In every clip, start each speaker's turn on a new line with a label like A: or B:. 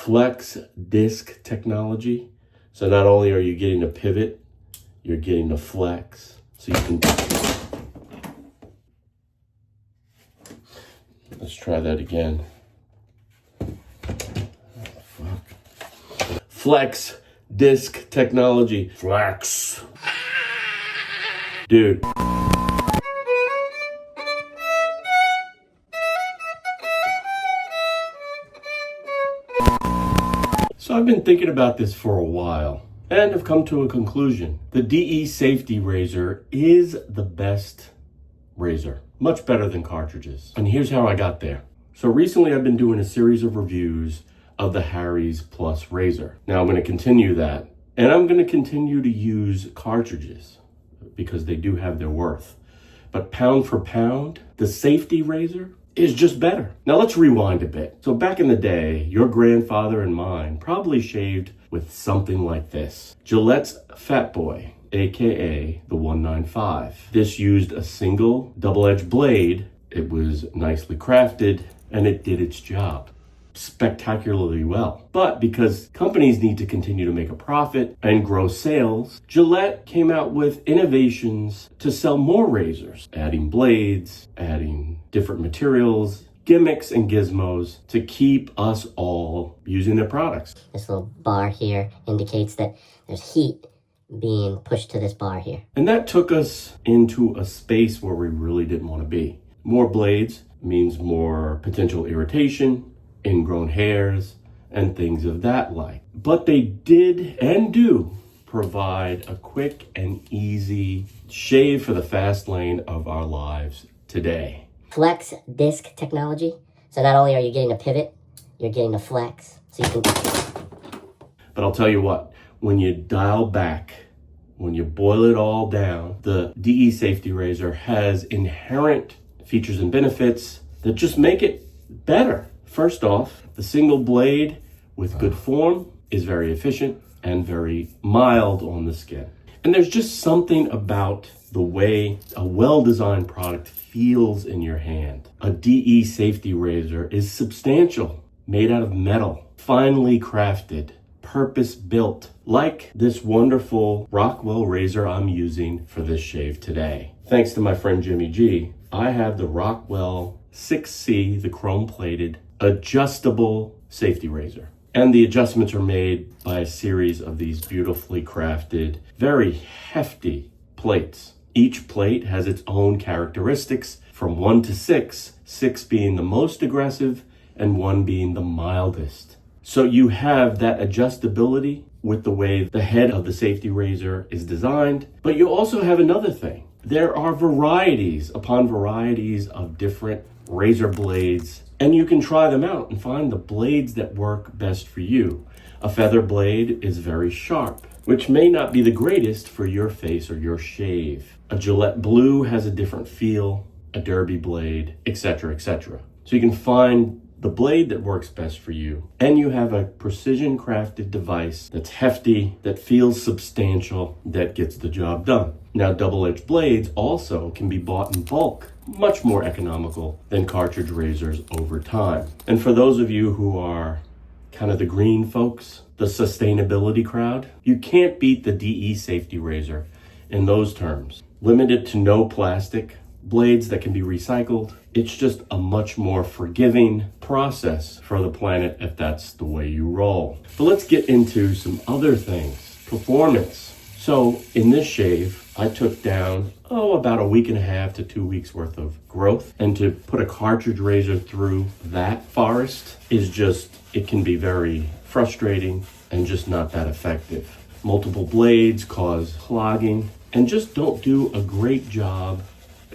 A: flex disc technology. So not only are you getting a pivot, you're getting a flex. So you can, let's try that again. Flex disc technology. Flex. Dude. So I've been thinking about this for a while and have come to a conclusion. The DE Safety Razor is the best razor, much better than Cartridges. And here's how I got there. So recently I've been doing a series of reviews of the Harry's Plus razor. Now I'm going to continue that, and I'm going to continue to use Cartridges because they do have their worth. But pound for pound, the Safety Razor is just better. Now let's rewind a bit. So back in the day, your grandfather and mine probably shaved with something like this. Gillette's Fat Boy, AKA the 195. This used a single double-edged blade. It was nicely crafted and it did its job spectacularly well. But because companies need to continue to make a profit and grow sales, Gillette came out with innovations to sell more razors, adding blades, adding different materials, gimmicks and gizmos to keep us all using their products.
B: This little bar here indicates that there's heat being pushed to this bar here.
A: And that took us into a space where we really didn't want to be. More blades means more potential irritation, ingrown hairs, and things of that like. But they did and do provide a quick and easy shave for the fast lane of our lives today.
B: Flex disc technology. So not only are you getting a pivot, you're getting a flex. So you can...
A: But I'll tell you what, when you dial back, when you boil it all down, the DE Safety Razor has inherent features and benefits that just make it better. First off, the single blade with good form is very efficient and very mild on the skin. And there's just something about the way a well-designed product feels in your hand. A DE Safety Razor is substantial, made out of metal, finely crafted, purpose-built, like this wonderful Rockwell razor I'm using for this shave today. Thanks to my friend Jimmy G, I have the Rockwell 6C, the chrome-plated, adjustable safety razor. And the adjustments are made by a series of these beautifully crafted, very hefty plates. Each plate has its own characteristics from 1 to 6, 6 being the most aggressive and 1 being the mildest. So you have that adjustability with the way the head of the safety razor is designed, but you also have another thing. There are varieties upon varieties of different razor blades, and you can try them out and find the blades that work best for you. A feather blade is very sharp, which may not be the greatest for your face or your shave. A Gillette Blue has a different feel, a Derby blade, etc., etc. So you can find the blade that works best for you, and you have a precision crafted device that's hefty, that feels substantial, that gets the job done. Now, double-edged blades also can be bought in bulk, much more economical than cartridge razors over time. And for those of you who are kind of the green folks, the sustainability crowd, you can't beat the DE Safety Razor in those terms. Limited to no plastic, blades that can be recycled. It's just a much more forgiving process for the planet if that's the way you roll. But let's get into some other things. Performance. So in this shave, I took down, about a week and a half to 2 weeks worth of growth. And to put a cartridge razor through that forest is just, it can be very frustrating and just not that effective. Multiple blades cause clogging and just don't do a great job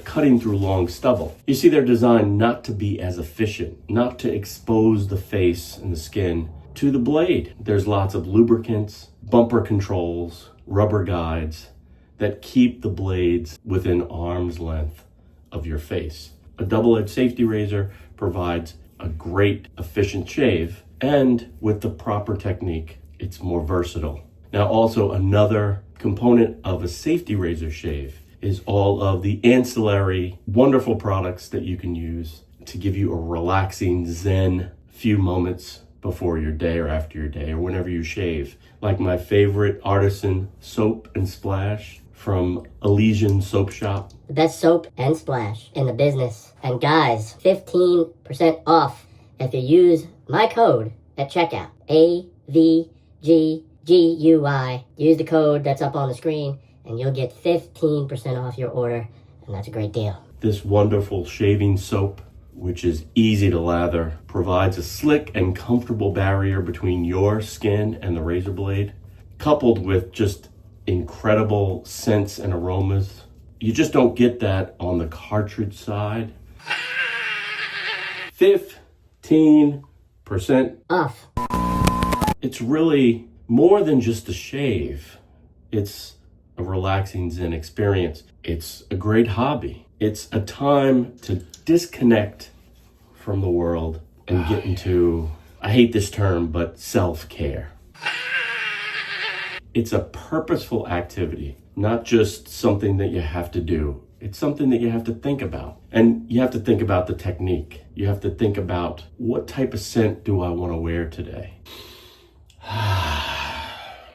A: cutting through long stubble. You see, they're designed not to be as efficient, not to expose the face and the skin to the blade. There's lots of lubricants, bumper controls, rubber guides that keep the blades within arm's length of your face. A double-edged safety razor provides a great, efficient shave, and with the proper technique, it's more versatile. Now, also another component of a safety razor shave is all of the ancillary wonderful products that you can use to give you a relaxing zen few moments before your day or after your day or whenever you shave. Like my favorite artisan soap and splash from Elysian Soap Shop.
B: The best soap and splash in the business. And guys, 15% off if you use my code at checkout. AVGGUI. Use the code that's up on the screen and you'll get 15% off your order. And that's a great deal.
A: This wonderful shaving soap, which is easy to lather, provides a slick and comfortable barrier between your skin and the razor blade, coupled with just incredible scents and aromas. You just don't get that on the Cartridge side. 15%
B: off.
A: It's really more than just a shave. It's a relaxing Zen experience. It's a great hobby. It's a time to disconnect from the world and get into, I hate this term, but self-care. It's a purposeful activity, not just something that you have to do. It's something that you have to think about. And you have to think about the technique. You have to think about, what type of scent do I want to wear today?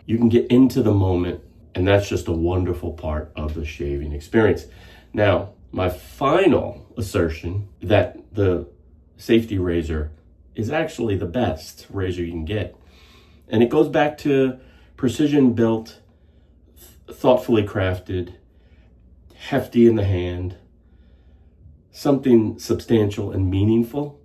A: You can get into the moment, and that's just a wonderful part of the shaving experience. Now, my final assertion that the safety razor is actually the best razor you can get. And it goes back to precision built, thoughtfully crafted, hefty in the hand, something substantial and meaningful.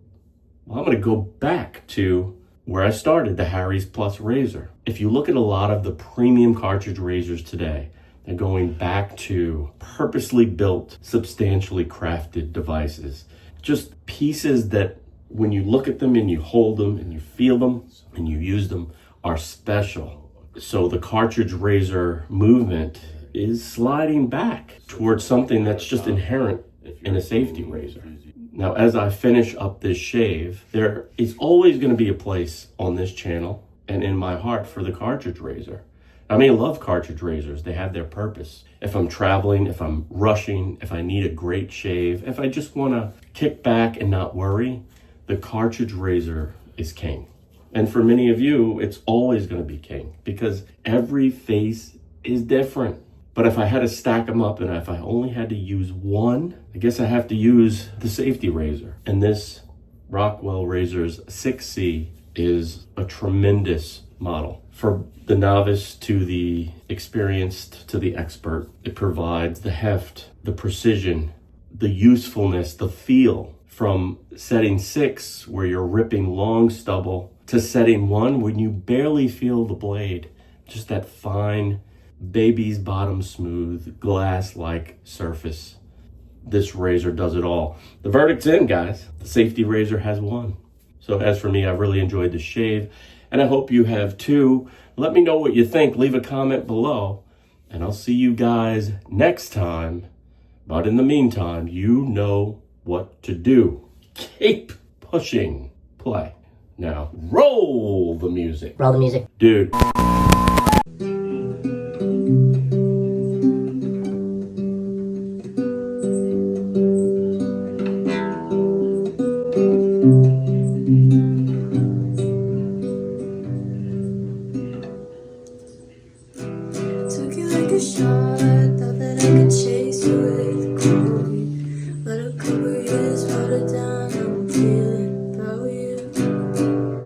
A: Well, I'm going to go back to where I started, the Harry's Plus razor. If you look at a lot of the premium cartridge razors today, they're going back to purposely built, substantially crafted devices. Just pieces that when you look at them and you hold them and you feel them and you use them are special. So the cartridge razor movement is sliding back towards something that's just inherent in a safety razor. Now, as I finish up this shave, there is always going to be a place on this channel and in my heart for the cartridge razor. I mean, I love cartridge razors. They have their purpose. If I'm traveling, if I'm rushing, if I need a great shave, if I just want to kick back and not worry, the cartridge razor is king. And for many of you, it's always going to be king because every face is different. But if I had to stack them up and if I only had to use one, I guess I have to use the safety razor. And this Rockwell Razor's 6C is a tremendous model. For the novice to the experienced to the expert, it provides the heft, the precision, the usefulness, the feel from setting 6 where you're ripping long stubble to setting 1 when you barely feel the blade. Just that fine, baby's bottom smooth, glass-like surface. This razor does it all. The verdict's in, guys. The safety razor has won. So as for me, I've really enjoyed the shave, and I hope you have too. Let me know what you think. Leave a comment below, and I'll see you guys next time. But in the meantime, you know what to do. Keep pushing play. Now, roll the music.
B: Roll the music.
A: Dude.